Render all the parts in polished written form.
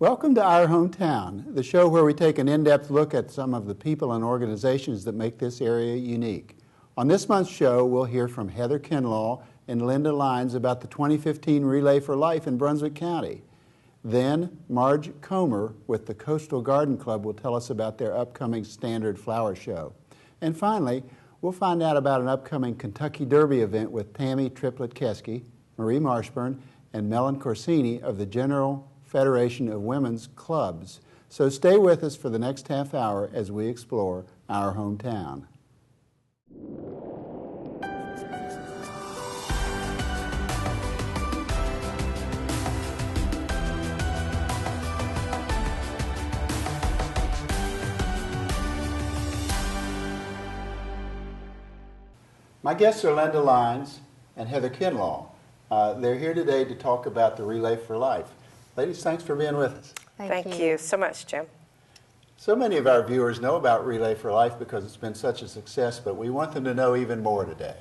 Welcome to Our Hometown, the show where we take an in-depth look at some of the people and organizations that make this area unique. On this month's show, we'll hear from Heather Kinlaw and Linda Lynes about the 2015 Relay for Life in Brunswick County. Then, Marge Comer with the Coastal Garden Club will tell us about their upcoming Standard Flower Show. And finally, we'll find out about an upcoming Kentucky Derby event with Tammy Triplett-Kesky, Marie Marshburn, and Melon Corsini of the General Federation of Women's Clubs. So stay with us for the next half hour as we explore our hometown. My guests are Linda Lynes and Heather Kinlaw. They're here today to talk about the Relay for Life. Ladies, thanks for being with us. Thank you so much, Jim. So many of our viewers know about Relay for Life because it's been such a success, but we want them to know even more today.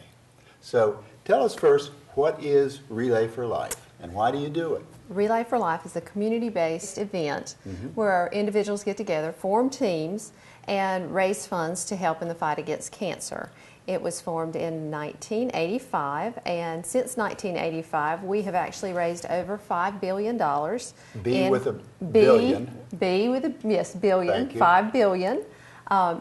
So tell us first, what is Relay for Life and why do you do it? Relay for Life is a community-based event where individuals get together, form teams, and raise funds to help in the fight against cancer. It was formed in 1985, and since 1985, we have actually raised over $5 billion. B with a billion. B with a, yes, billion, $5 billion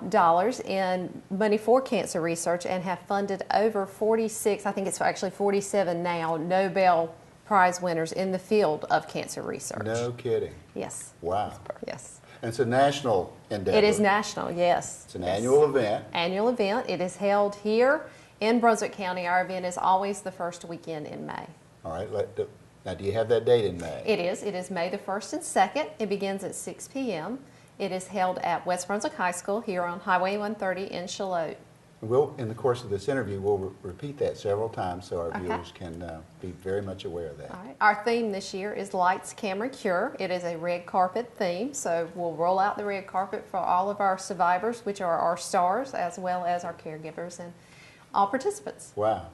dollars in money for cancer research, and have funded over 46, I think it's actually 47 now, Nobel Prize winners in the field of cancer research. No kidding. Yes. Wow. Yes. And it's a national endeavor. It is national, yes. It's an annual event. Annual event. It is held here in Brunswick County. Our event is always the first weekend in May. All right. Now, do you have that date in May? It is. It is May the 1st and 2nd. It begins at 6 p.m. It is held at West Brunswick High School here on Highway 130 in Charlotte. We'll, in the course of this interview, we'll repeat that several times so our viewers can be very much aware of that. All right. Our theme this year is Lights, Camera, Cure. It is a red carpet theme, so we'll roll out the red carpet for all of our survivors, which are our stars, as well as our caregivers and all participants. Wow.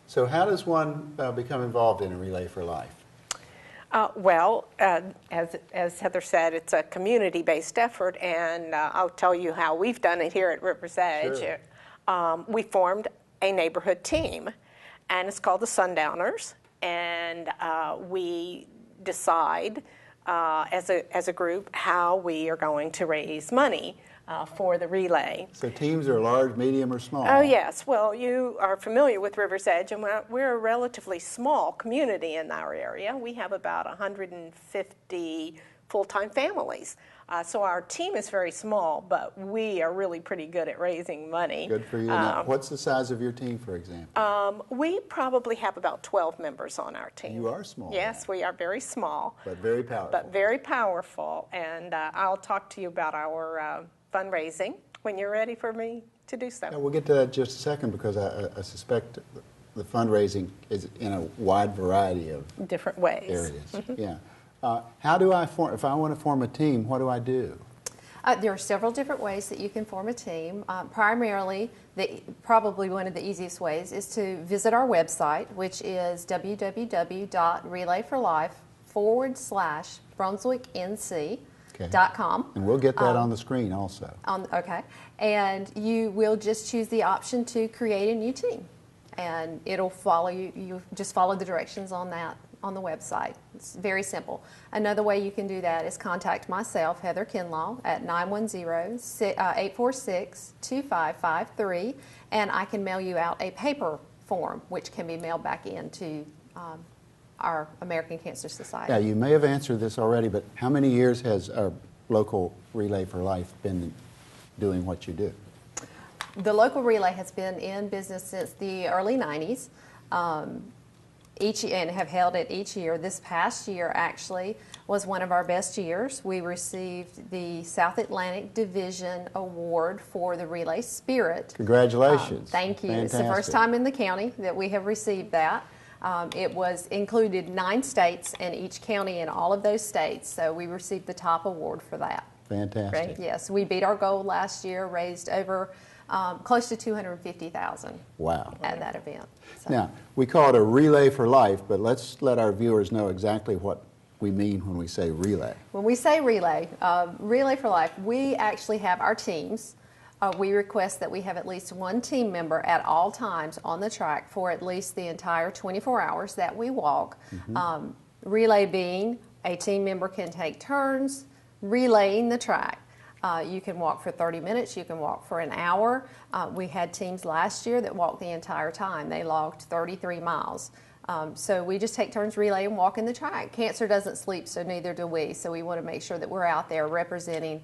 So how does one become involved in a Relay for Life? As Heather said, it's a community-based effort, and I'll tell you how we've done it here at River's Edge. Sure. We formed a neighborhood team, and it's called the Sundowners, and we decide as a group how we are going to raise money for the relay. So teams are large, medium, or small? Oh, yes. Well, you are familiar with River's Edge, and we're a relatively small community in our area. We have about 150 full-time families. So our team is very small, but we are really pretty good at raising money. Good for you. Now, what's the size of your team, for example? We probably have about 12 members on our team. You are small. Yes, we are very small. But very powerful. But very powerful. And I'll talk to you about our fundraising when you're ready for me to do so. Yeah, we'll get to that in just a second because I suspect the fundraising is in a wide variety of different ways. Areas. Yeah. How do I form, if I want to form a team, what do I do? There are several different ways that you can form a team. Primarily, probably one of the easiest ways is to visit our website, which is www.relayforlife/BrunswickNC.com. And we'll get that on the screen also. Okay. And you will just choose the option to create a new team. And it'll follow you. You just follow the directions on that on the website. It's very simple. Another way you can do that is contact myself, Heather Kinlaw, at 910-846-2553, and I can mail you out a paper form, which can be mailed back into our American Cancer Society. Yeah, you may have answered this already, but how many years has our local Relay for Life been doing what you do? The local relay has been in business since the early 90s. And have held it each year. This past year actually was one of our best years. We received the South Atlantic Division Award for the Relay Spirit. Congratulations. Thank you. Fantastic. It's the first time in the county that we have received that. It was included 9 states and each county in all of those states, so we received the top award for that. Fantastic. Right? Yes, we beat our goal last year, raised over close to $250,000. Wow. At that event. So. Now, we call it a Relay for Life, but let's let our viewers know exactly what we mean when we say relay. When we say relay, Relay for Life, we actually have our teams. We request that we have at least one team member at all times on the track for at least the entire 24 hours that we walk. Relay being a team member can take turns relaying the track. You can walk for 30 minutes, you can walk for an hour. We had teams last year that walked the entire time. They logged 33 miles. So we just take turns relaying, walking the track. Cancer doesn't sleep, so neither do we. So we want to make sure that we're out there representing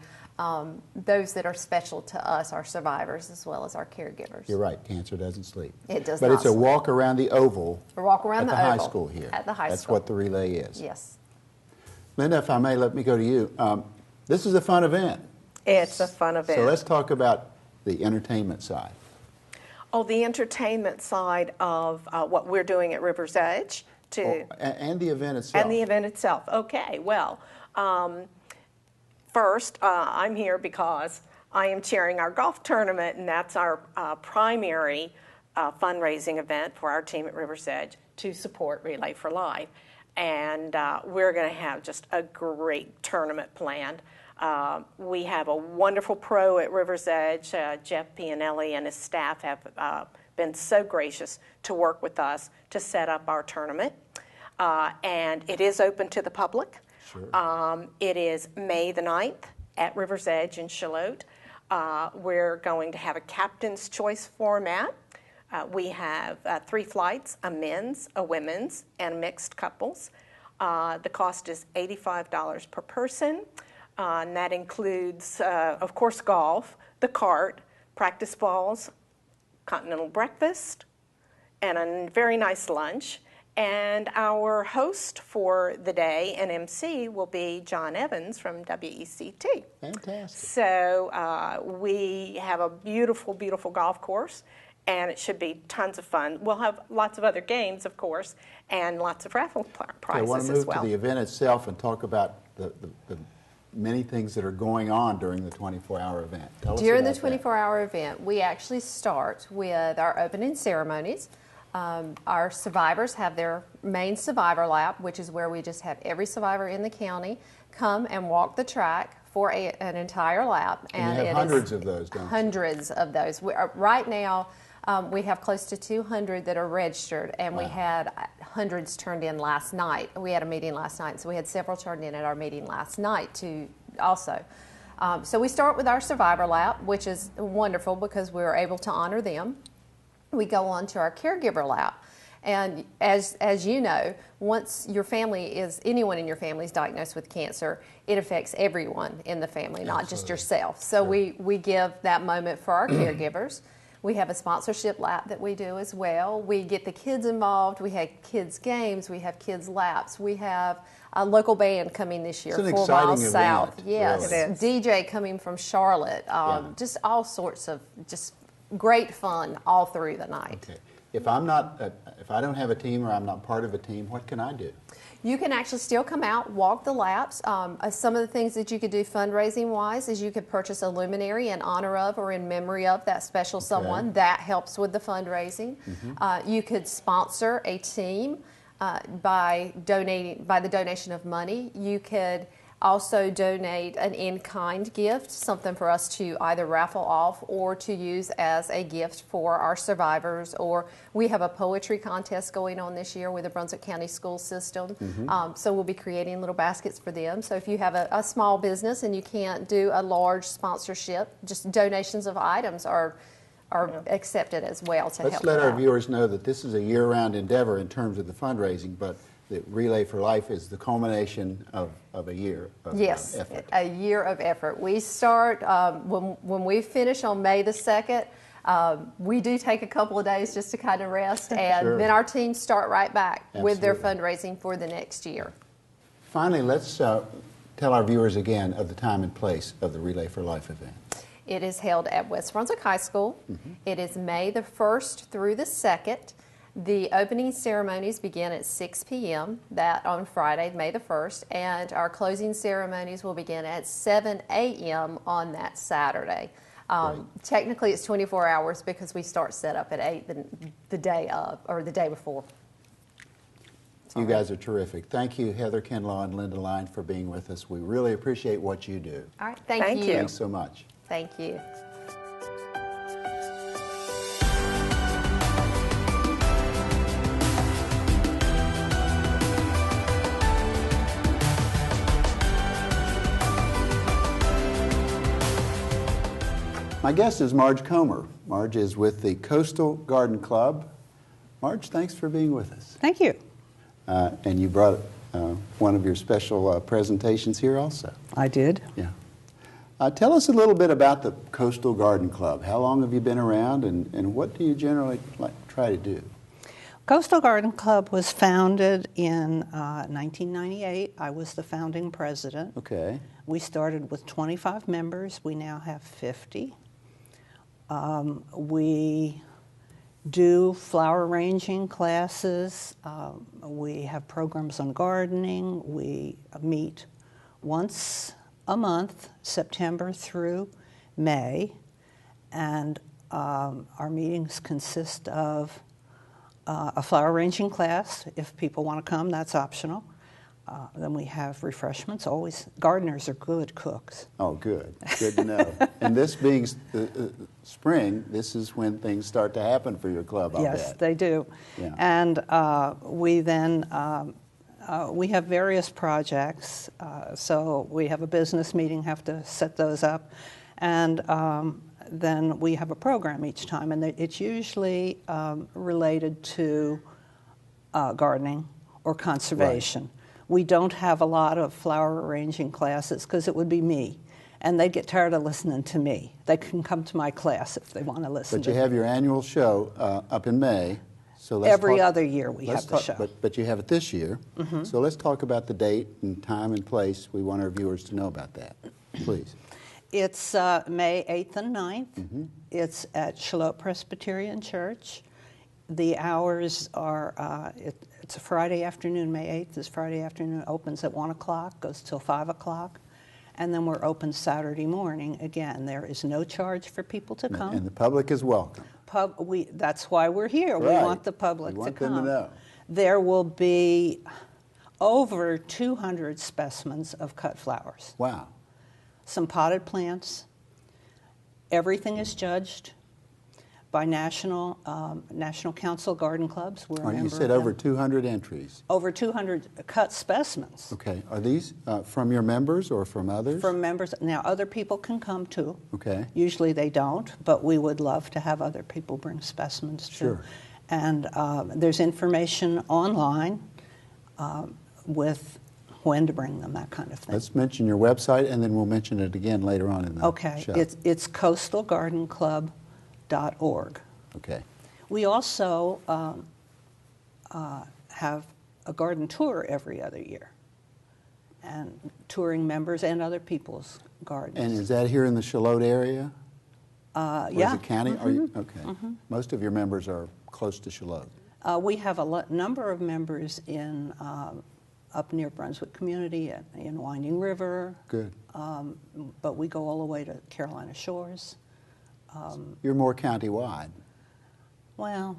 those that are special to us, our survivors, as well as our caregivers. You're right, cancer doesn't sleep. It does but not it's a sleep. walk around the oval A walk around at the high oval school here. At the high That's school. what the relay is. Yes. Linda, if I may, let me go to you. This is a fun event. It's a fun event. So let's talk about the entertainment side. Oh, the entertainment side of what we're doing at River's Edge. And the event itself. And the event itself. Okay, well, first, I'm here because I am chairing our golf tournament, and that's our primary fundraising event for our team at River's Edge to support Relay for Life. And we're going to have just a great tournament planned. We have a wonderful pro at River's Edge. Jeff Pianelli and his staff have been so gracious to work with us to set up our tournament. And it is open to the public. Sure. It is May the 9th at River's Edge in Charlotte. We're going to have a captain's choice format. We have 3 flights, a men's, a women's, and mixed couples. The cost is $85 per person. And that includes, of course, golf, the cart, practice balls, continental breakfast, and a very nice lunch. And our host for the day and MC will be John Evans from WECT. Fantastic. So we have a beautiful, beautiful golf course, and it should be tons of fun. We'll have lots of other games, of course, and lots of raffle prizes as well. I want to move to the event itself and talk about the many things that are going on during the 24-hour event. Tell us During the about that. 24-hour event, we actually start with our opening ceremonies. Our survivors have their main survivor lap, which is where we just have every survivor in the county come and walk the track for an entire lap. And you have hundreds of those, don't you? Hundreds of those. Right now, we have close to 200 that are registered, and we had hundreds turned in last night. We had a meeting last night, so we had several turned in at our meeting last night too also. So we start with our survivor lap, which is wonderful because we were able to honor them. We go on to our caregiver lap. And as you know, once your family anyone in your family is diagnosed with cancer, it affects everyone in the family, not just yourself. So Sure. we give that moment for our caregivers. We have a sponsorship lap that we do as well. We get the kids involved. We have kids games. We have kids laps. We have a local band coming this year, It's an 4 exciting miles event, south. Yes, really. It is. DJ coming from Charlotte. Just all sorts of just great fun all through the night. Okay. If I don't have a team or I'm not part of a team, what can I do? You can actually still come out, walk the laps. Some of the things that you could do fundraising-wise is you could purchase a luminary in honor of or in memory of that special someone. That helps with the fundraising. You could sponsor a team by the donation of money. You could also donate an in-kind gift, something for us to either raffle off or to use as a gift for our survivors. Or we have a poetry contest going on this year with the Brunswick County School System. So we'll be creating little baskets for them. So if you have a small business and you can't do a large sponsorship, just donations of items are accepted as well to help. Let's let them our out. viewers know that this is a year-round endeavor in terms of the fundraising, but the Relay for Life is the culmination of a year of effort. A year of effort. We start, when we finish on May the 2nd, we do take a couple of days just to kind of rest, and Sure. then our teams start right back with their Absolutely. fundraising for the next year. Finally, let's tell our viewers again of the time and place of the Relay for Life event. It is held at West Brunswick High School. It is May the 1st through the 2nd. The opening ceremonies begin at 6 p.m. that on Friday, May the 1st, and our closing ceremonies will begin at 7 a.m. on that Saturday. Technically, it's 24 hours because we start set up at 8 the day of, or the day before. You guys are terrific. Thank you, Heather Kinlaw and Linda Lynes, for being with us. We really appreciate what you do. All right, thank you. Thanks so much. Thank you. My guest is Marge Comer. Marge is with the Coastal Garden Club. Marge, thanks for being with us. Thank you. And you brought one of your special presentations here also. I did. Yeah. Tell us a little bit about the Coastal Garden Club. How long have you been around, and what do you generally try to do? Coastal Garden Club was founded in 1998. I was the founding president. Okay. We started with 25 members. We now have 50. We do flower arranging classes. We have programs on gardening. We meet once a month, September through May, and our meetings consist of a flower arranging class. If people want to come, that's optional. Then we have refreshments. Always, gardeners are good cooks. Oh, good. Good to know. And this being spring, this is when things start to happen for your club, I'll Yes, bet. they do. Yeah. And we then, we have various projects. So we have a business meeting, have to set those up. And then we have a program each time. And it's usually related to gardening or conservation. Right. We don't have a lot of flower arranging classes because it would be me. And they'd get tired of listening to me. They can come to my class if they want to listen But to you me. have your annual show up in May. So let's Every other year we have the show. But you have it this year. Mm-hmm. So let's talk about the date and time and place. We want our viewers to know about that. Please. It's May 8th and 9th. Mm-hmm. It's at Juleps Presbyterian Church. The hours are, it's a Friday afternoon, May 8th is Friday afternoon. It opens at 1 o'clock, goes till 5 o'clock. And then we're open Saturday morning. Again, there is no charge for people to come. And the public is welcome. That's why we're here. Right. We want the public to come. We want them to know. There will be over 200 specimens of cut flowers. Wow. Some potted plants. Everything is judged by National Council Garden Clubs. We're a member You of said them. over 200 entries. Over 200 cut specimens. Okay. Are these from your members or from others? From members. Now, other people can come too. Okay. Usually they don't, but we would love to have other people bring specimens too. Sure. And there's information online with when to bring them, that kind of thing. Let's mention your website, and then we'll mention it again later on in the show. It's coastalgardenclub.org. Okay. We also have a garden tour every other year, and touring members and other people's gardens. And is that here in the Charlotte area? Or yeah. is it county? Mm-hmm. Are you, okay. Mm-hmm. Most of your members are close to Charlotte. We have a number of members in up near Brunswick community, in Winding River. Good. But we go all the way to Carolina Shores. You're more county-wide. Well,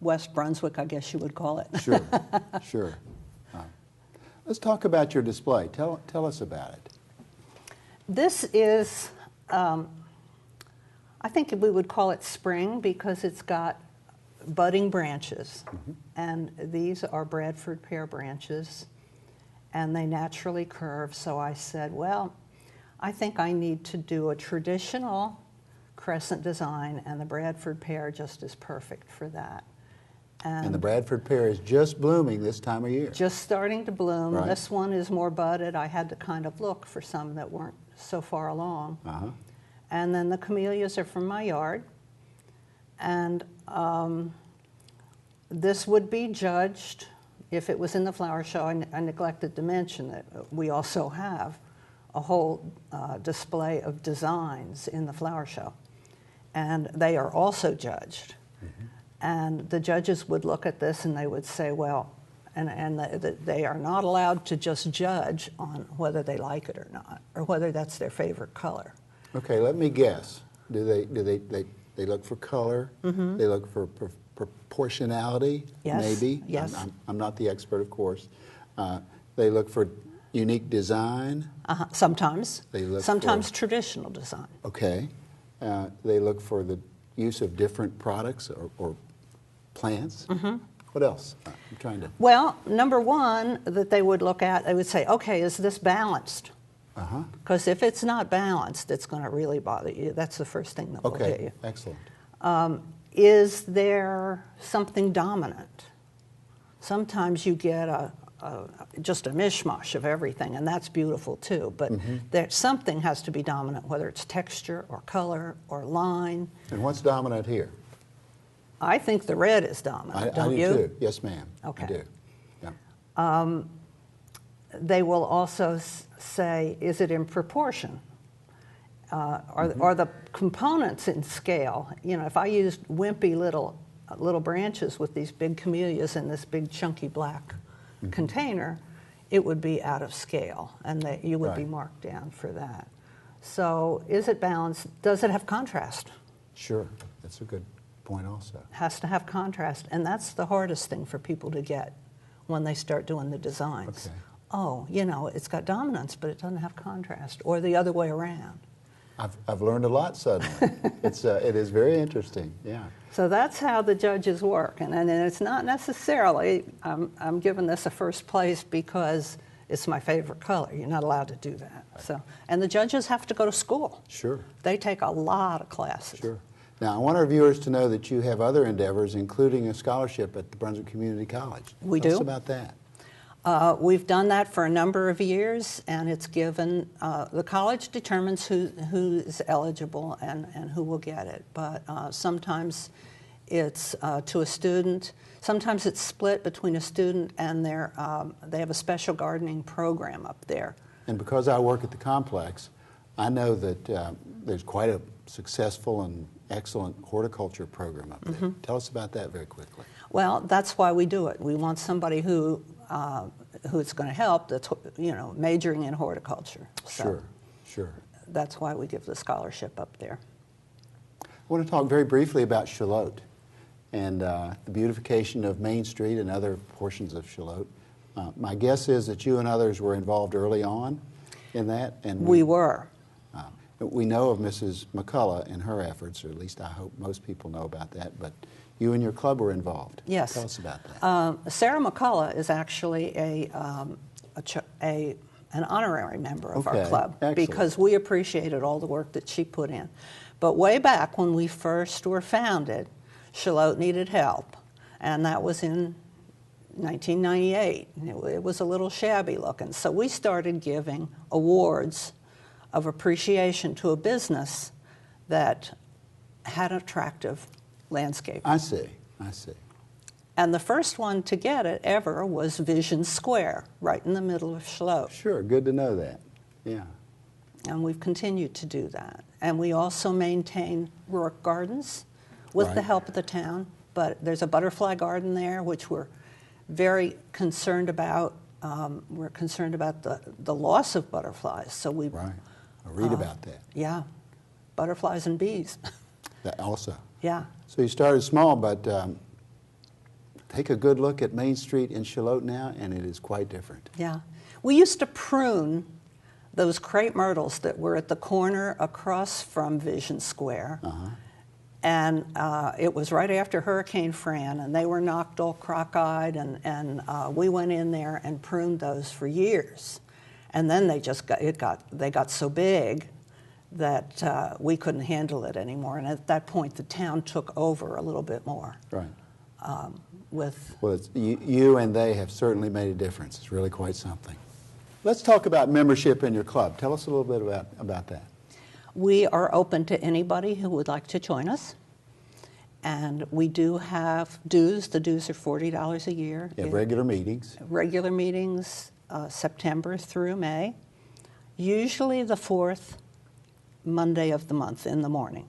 West Brunswick, I guess you would call it. Sure, sure. Let's talk about your display. Tell us about it. This is, I think we would call it spring because it's got budding branches. Mm-hmm. And these are Bradford pear branches, and they naturally curve. So I said, well, I think I need to do a traditional crescent design, and the Bradford pear just is perfect for that. And the Bradford pear is just blooming this time of year. Just starting to bloom. Right. This one is more budded. I had to kind of look for some that weren't so far along. Uh-huh. And then the camellias are from my yard. And this would be judged, if it was in the flower show, I neglected to mention that we also have a whole display of designs in the flower show. And they are also judged. Mm-hmm. And the judges would look at this and they would say, well, and they are not allowed to just judge on whether they like it or not, or whether that's their favorite color. Okay, let me guess. Do they look for color? Mm-hmm. They look for proportionality, Yes, maybe. yes. I'm not the expert, of course. They look for unique design. Sometimes. They look Sometimes for- traditional design. Okay. They look for the use of different products or plants. What else? I'm trying to... Well, number one that they would look at, they would say, okay, is this balanced? Because if it's not balanced, it's going to really bother you. That's the first thing that will hit you. Okay, excellent. Is there something dominant? Sometimes you get just a mishmash of everything, and that's beautiful too. But something has to be dominant, whether it's texture or color or line. And what's dominant here? I think the red is dominant, don't you? I do too. Yes, ma'am. Okay. I do. Yeah. They will also say, is it in proportion? Are the components in scale? You know, if I used wimpy little branches with these big camellias in this big chunky black container, it would be out of scale, and you would be marked down for that. So is it balanced? Does it have contrast? Sure. That's a good point also. Has to have contrast, and that's the hardest thing for people to get when they start doing the designs. Okay. Oh, you know, it's got dominance, but it doesn't have contrast, or the other way around. I've learned a lot suddenly. It is very interesting, yeah. So that's how the judges work, and it's not necessarily, I'm giving this a first place because it's my favorite color. You're not allowed to do that. So, and the judges have to go to school. Sure. They take a lot of classes. Sure. Now, I want our viewers to know that you have other endeavors, including a scholarship at the Brunswick Community College. We Tell do. us about that. We've done that for a number of years, and it's given, the college determines who is eligible and who will get it. But sometimes it's to a student. Sometimes it's split between a student and they have a special gardening program up there. And because I work at the complex, I know that there's quite a successful and excellent horticulture program up there. Tell us about that very quickly. Well, that's why we do it. We want somebody who it's going to help, that's, you know, majoring in horticulture. So Sure, sure. that's why we give the scholarship up there. I want to talk very briefly about Shallotte and the beautification of Main Street and other portions of Shallotte. My guess is that you and others were involved early on in that. And We were. We know of Mrs. McCullough and her efforts, or at least I hope most people know about that, but you and your club were involved. Yes. Tell us about that. Sarah McCullough is actually an honorary member of our Okay, club excellent. because we appreciated all the work that she put in. But way back when we first were founded, Shallotte needed help, and that was in 1998. It was a little shabby looking. So we started giving awards of appreciation to a business that had attractive landscape. I see, I see. And the first one to get it ever was Vision Square, right in the middle of Shallotte. Sure, good to know that. Yeah. And we've continued to do that. And we also maintain Rourke Gardens with the Right. help of the town. But there's a butterfly garden there, which we're very concerned about. We're concerned about the loss of butterflies. So we, Right. I read about that. yeah, butterflies and bees. That also. Yeah. So you started small, but take a good look at Main Street in Shallotte now, and it is quite different. Yeah. We used to prune those crepe myrtles that were at the corner across from Vision Square. And it was right after Hurricane Fran, and they were knocked all crock-eyed, and we went in there and pruned those for years. And then they got so big that we couldn't handle it anymore. And at that point, the town took over a little bit more. Right. With Well, you and they have certainly made a difference. It's really quite something. Let's talk about membership in your club. Tell us a little bit about that. We are open to anybody who would like to join us. And we do have dues. The dues are $40 a year. You have regular meetings. Regular meetings, September through May. Usually the fourth Monday of the month in the morning.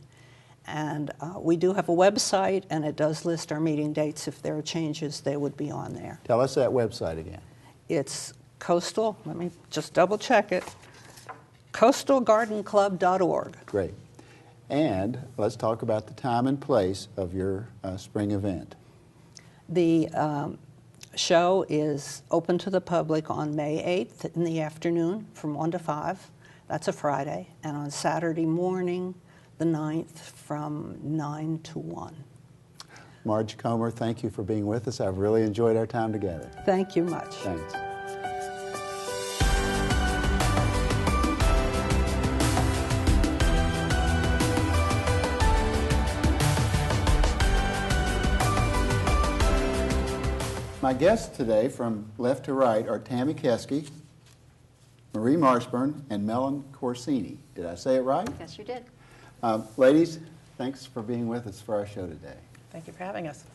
And we do have a website, and it does list our meeting dates. If there are changes, they would be on there. Tell us that website again. It's coastal, let me just double check it, coastalgardenclub.org. Great. And let's talk about the time and place of your spring event. The show is open to the public on May 8th in the afternoon from 1 to 5. That's a Friday. And on Saturday morning, the 9th, from 9 to 1. Marge Comer, thank you for being with us. I've really enjoyed our time together. Thank you much. Thanks. My guests today from left to right are Tammy Kesky, Marie Marshburn, and Melon Corsini. Did I say it right? Yes, you did. Ladies, thanks for being with us for our show today. Thank you for having us.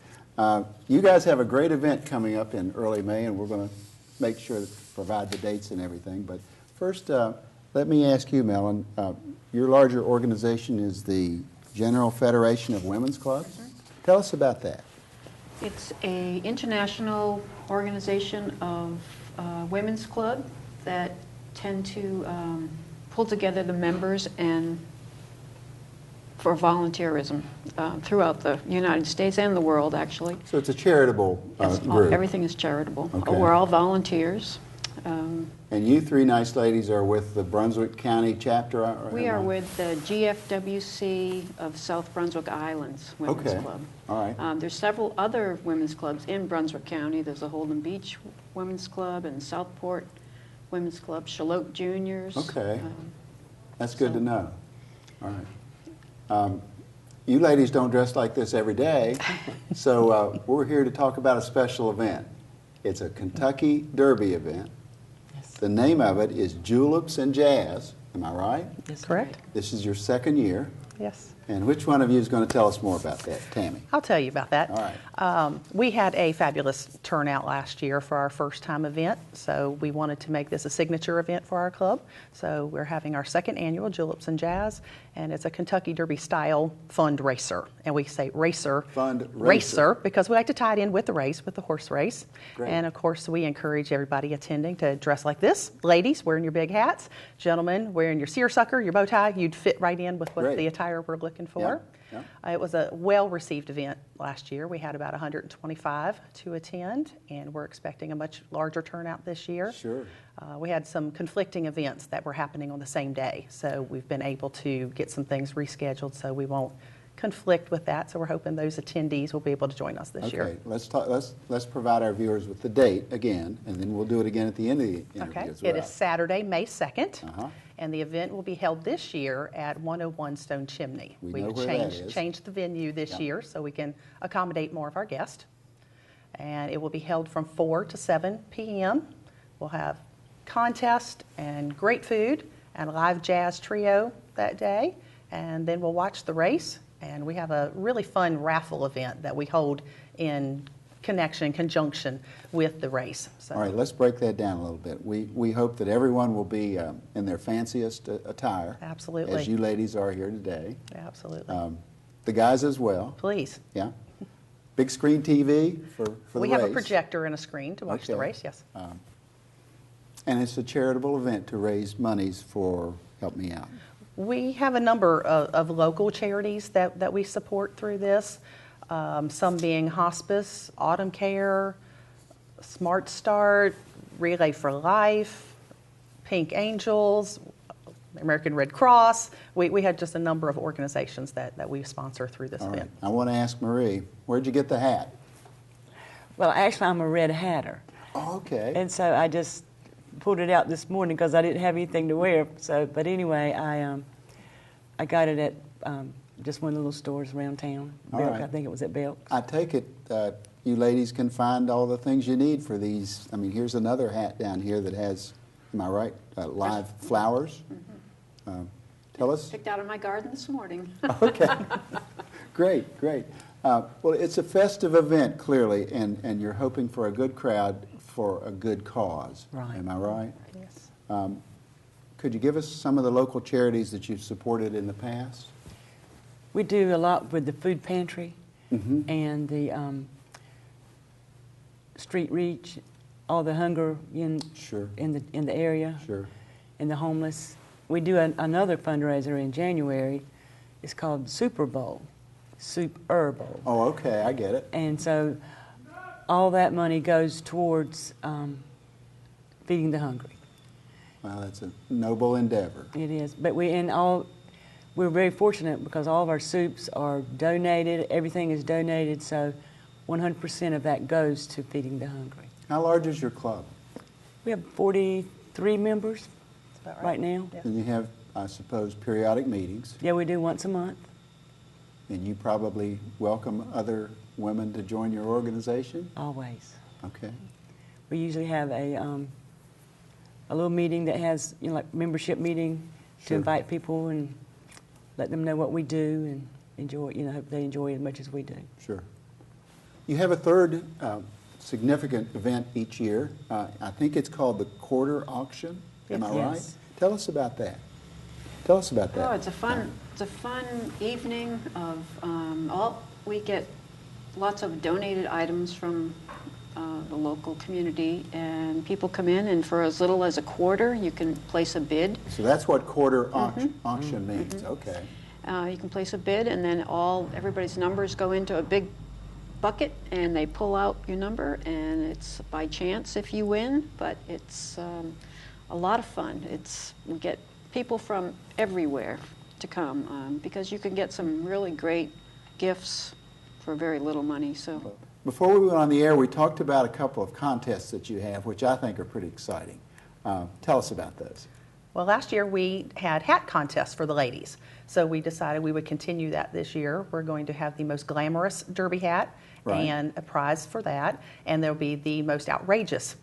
You guys have a great event coming up in early May, and we're going to make sure to provide the dates and everything. But first, let me ask you, Melon, your larger organization is the General Federation of Women's Clubs. Mm-hmm. Tell us about that. It's an international organization of women's club that tend to pull together the members and for volunteerism throughout the United States and the world, actually. So it's a charitable group. Everything is charitable. Okay. We're all volunteers. And you three nice ladies are with the Brunswick County chapter? We are with the GFWC of South Brunswick Islands Women's Club. All right. There's several other women's clubs in Brunswick County. There's a Holden Beach Women's Club and Southport Women's Club, Shalope Juniors. Okay. That's good to know. All right. You ladies don't dress like this every day, so we're here to talk about a special event. It's a Kentucky Derby event. Yes. The name of it is Juleps and Jazz. Am I right? Yes, correct. This is your second year. Yes. And which one of you is going to tell us more about that? Tammy. I'll tell you about that. All right. We had a fabulous turnout last year for our first time event, so we wanted to make this a signature event for our club. So we're having our second annual Juleps and Jazz, and it's a Kentucky Derby style fundraiser. And we say racer because we like to tie it in with the race, with the horse race. Great. And of course, we encourage everybody attending to dress like this. Ladies wearing your big hats, gentlemen wearing your seersucker, your bow tie. You'd fit right in with what Great. the attire we're looking for. Yeah. It was a well-received event last year. We had about 125 to attend, and we're expecting a much larger turnout this year. Sure. We had some conflicting events that were happening on the same day, so we've been able to get some things rescheduled so we won't conflict with that. So we're hoping those attendees will be able to join us this year. Okay, let's provide our viewers with the date again, and then we'll do it again at the end of the interview Okay, as well. it is Saturday, May 2nd. Uh-huh. And the event will be held this year at 101 Stone Chimney. We know We've where that is. changed the venue this year so we can accommodate more of our guests. And it will be held from 4 to 7 p.m. We'll have contest and great food and a live jazz trio that day. And then we'll watch the race. And we have a really fun raffle event that we hold in conjunction with the race. So. All right, let's break that down a little bit. We hope that everyone will be in their fanciest attire. Absolutely. As you ladies are here today. Absolutely. The guys as well. Please. Yeah. Big screen TV for the race. We have a projector and a screen to watch the race, yes. And it's a charitable event to raise monies for, help me out. We have a number of local charities that we support through this. Some being Hospice, Autumn Care, Smart Start, Relay for Life, Pink Angels, American Red Cross. We had just a number of organizations that we sponsor through this event. I want to ask Marie, where'd you get the hat? Well, actually, I'm a red hatter. Oh, okay. And so I just pulled it out this morning because I didn't have anything to wear. So, but anyway, I got it at just one of the little stores around town. All Belk, right. I think it was at Belk's. I take it you ladies can find all the things you need for these. I mean, here's another hat down here that has, am I right, live flowers. Mm-hmm. Tell us. Picked out of my garden this morning. Okay. Great. Well, it's a festive event, clearly, and you're hoping for a good crowd for a good cause. Right. Am I right? Yes. Could you give us some of the local charities that you've supported in the past? We do a lot with the food pantry Mm-hmm. and the Street Reach, all the hunger in the area, Sure. and the homeless. We do another fundraiser in January, it's called Super Bowl, Super Bowl. Oh, okay, I get it. And so all that money goes towards feeding the hungry. Well, that's a noble endeavor. It is, but we're very fortunate because all of our soups are donated. Everything is donated, so 100% of that goes to feeding the hungry. How large is your club? We have 43 members That's about right now. Yeah. And you have, I suppose, periodic meetings, Yeah, we do once a month. and you probably welcome other women to join your organization? Always. Okay. We usually have a little meeting that has, like membership meeting to Sure. invite people and let them know what we do and enjoy, hope they enjoy it as much as we do. Sure. You have a third significant event each year. I think it's called the quarter auction. Am I right? Yes. Tell us about that. Tell us about that. Oh, it's a fun evening of we get lots of donated items from the local community, and people come in, and for as little as a quarter, you can place a bid. So that's what quarter auction means. Okay. You can place a bid, and then everybody's numbers go into a big bucket, and they pull out your number, and it's by chance if you win, but it's a lot of fun. We get people from everywhere to come because you can get some really great gifts for very little money. So. Before we went on the air, we talked about a couple of contests that you have, which I think are pretty exciting. Tell us about those. Well, last year we had hat contests for the ladies. So we decided we would continue that this year. We're going to have the most glamorous derby hat and a prize for that. And there'll be the most outrageous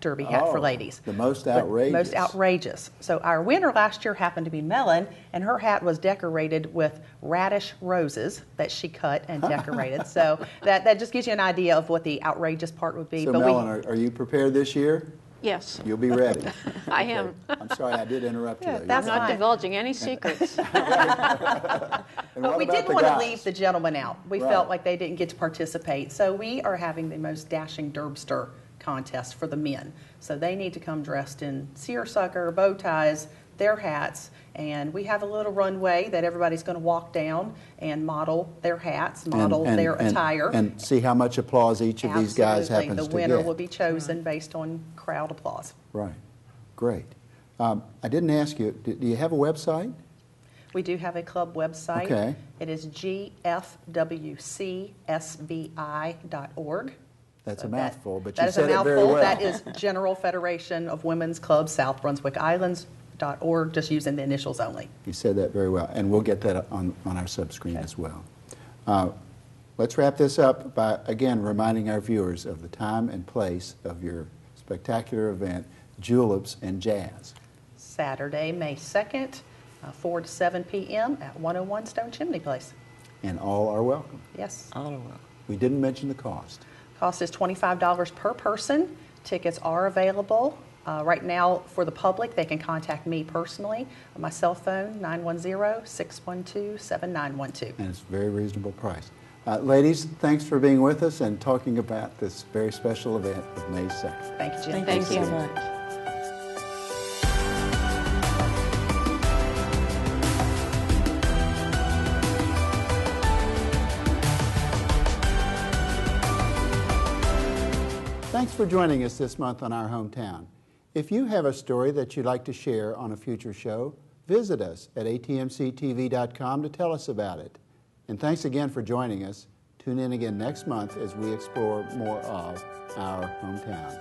derby hat for ladies. The most outrageous. Most outrageous. So our winner last year happened to be Melon, and her hat was decorated with radish roses that she cut and decorated. So that just gives you an idea of what the outrageous part would be. So Melon, are you prepared this year? Yes. You'll be ready. I am. I'm sorry I did interrupt you. Yeah, that's I'm not fine. divulging any secrets. But we didn't want to leave the gentlemen out. We Right. felt like they didn't get to participate. So we are having the most dashing derbster contest for the men. So they need to come dressed in seersucker, bow ties, their hats, and we have a little runway that everybody's going to walk down and model their hats, their attire. And see how much applause each of these guys Absolutely. happens to The winner get. will be chosen based on crowd applause. Right. Great. I didn't ask you, do you have a website? We do have a club website. Okay. It is gfwcsbi.org. That's So a mouthful, but that you is said a it very mouthful. well. That is General Federation of Women's Clubs, South Brunswick Islands.org, just using the initials only. You said that very well, and we'll get that on our sub-screen as well. Let's wrap this up by, again, reminding our viewers of the time and place of your spectacular event, Juleps and Jazz. Saturday, May 2nd, 4 to 7 p.m. at 101 Stone Chimney Place. And all are welcome. Yes. All are welcome. We didn't mention the cost. Cost is $25 per person. Tickets are available. Right now, for the public, they can contact me personally on my cell phone, 910-612-7912. And it's a very reasonable price. Ladies, thanks for being with us and talking about this very special event of May 2nd. Thank you, Jim. Thank you so much. Thanks for joining us this month on Our Hometown. If you have a story that you'd like to share on a future show, visit us at atmctv.com to tell us about it. And thanks again for joining us. Tune in again next month as we explore more of Our Hometown.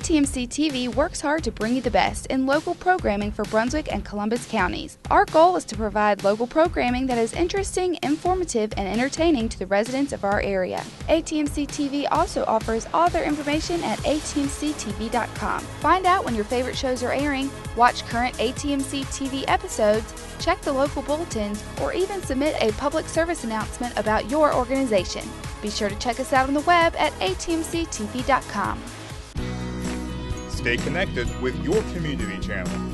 ATMC TV works hard to bring you the best in local programming for Brunswick and Columbus counties. Our goal is to provide local programming that is interesting, informative, and entertaining to the residents of our area. ATMC TV also offers all their information at atmctv.com. Find out when your favorite shows are airing, watch current ATMC TV episodes, check the local bulletins, or even submit a public service announcement about your organization. Be sure to check us out on the web at atmctv.com. Stay connected with your community channel.